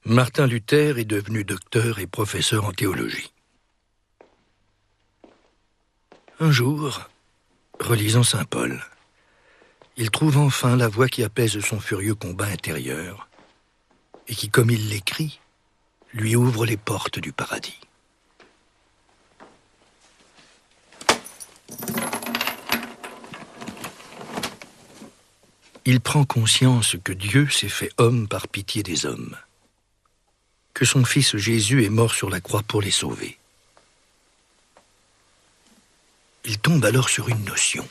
Martin Luther est devenu docteur et professeur en théologie. Un jour, relisant saint Paul, il trouve enfin la voix qui apaise son furieux combat intérieur et qui, comme il l'écrit, lui ouvre les portes du paradis. Il prend conscience que Dieu s'est fait homme par pitié des hommes, que son fils Jésus est mort sur la croix pour les sauver. Il tombe alors sur une notion.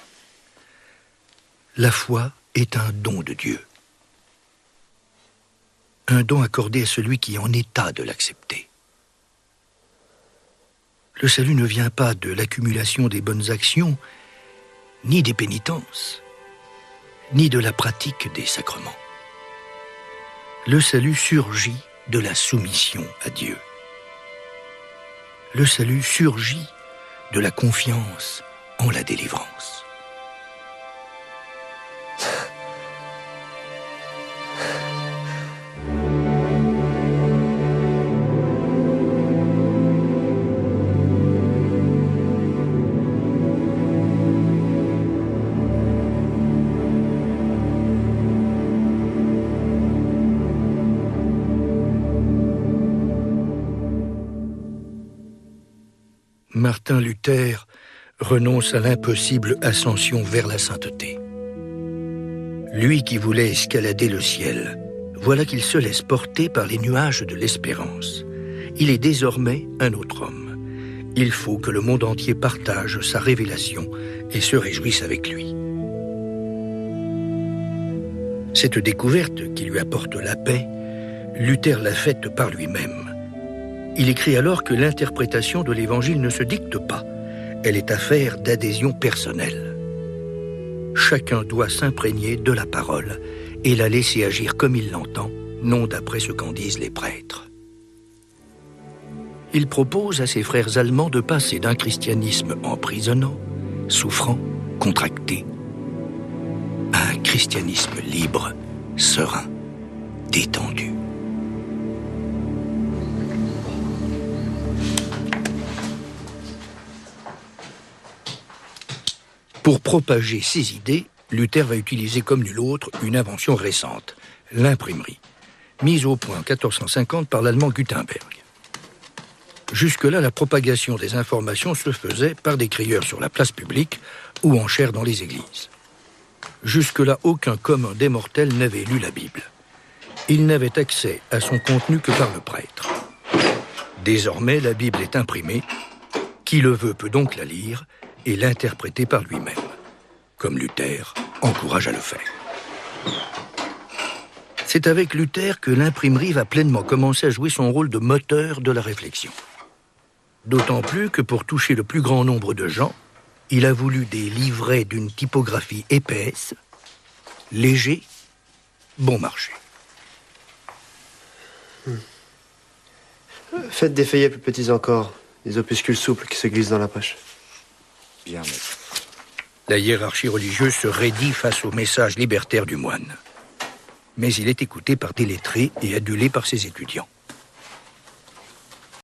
La foi est un don de Dieu. Un don accordé à celui qui est en état de l'accepter. Le salut ne vient pas de l'accumulation des bonnes actions, ni des pénitences, ni de la pratique des sacrements. Le salut surgit de la soumission à Dieu. Le salut surgit de la confiance en la délivrance. Martin Luther renonce à l'impossible ascension vers la sainteté. Lui qui voulait escalader le ciel, voilà qu'il se laisse porter par les nuages de l'espérance. Il est désormais un autre homme. Il faut que le monde entier partage sa révélation et se réjouisse avec lui. Cette découverte qui lui apporte la paix, Luther l'a faite par lui-même. Il écrit alors que l'interprétation de l'Évangile ne se dicte pas. Elle est affaire d'adhésion personnelle. Chacun doit s'imprégner de la parole et la laisser agir comme il l'entend, non d'après ce qu'en disent les prêtres. Il propose à ses frères allemands de passer d'un christianisme emprisonnant, souffrant, contracté, à un christianisme libre, serein, détendu. Pour propager ses idées, Luther va utiliser comme nul autre une invention récente, l'imprimerie, mise au point en 1450 par l'allemand Gutenberg. Jusque-là, la propagation des informations se faisait par des crieurs sur la place publique ou en chaire dans les églises. Jusque-là, aucun commun des mortels n'avait lu la Bible. Il n'avait accès à son contenu que par le prêtre. Désormais, la Bible est imprimée. Qui le veut peut donc la lire et l'interpréter par lui-même, comme Luther encourage à le faire. C'est avec Luther que l'imprimerie va pleinement commencer à jouer son rôle de moteur de la réflexion. D'autant plus que pour toucher le plus grand nombre de gens, il a voulu des livrets d'une typographie épaisse, léger, bon marché. Faites des feuillets plus petits encore, des opuscules souples qui se glissent dans la poche. Bien, maître. La hiérarchie religieuse se raidit face au message libertaire du moine. Mais il est écouté par des lettrés et adulé par ses étudiants.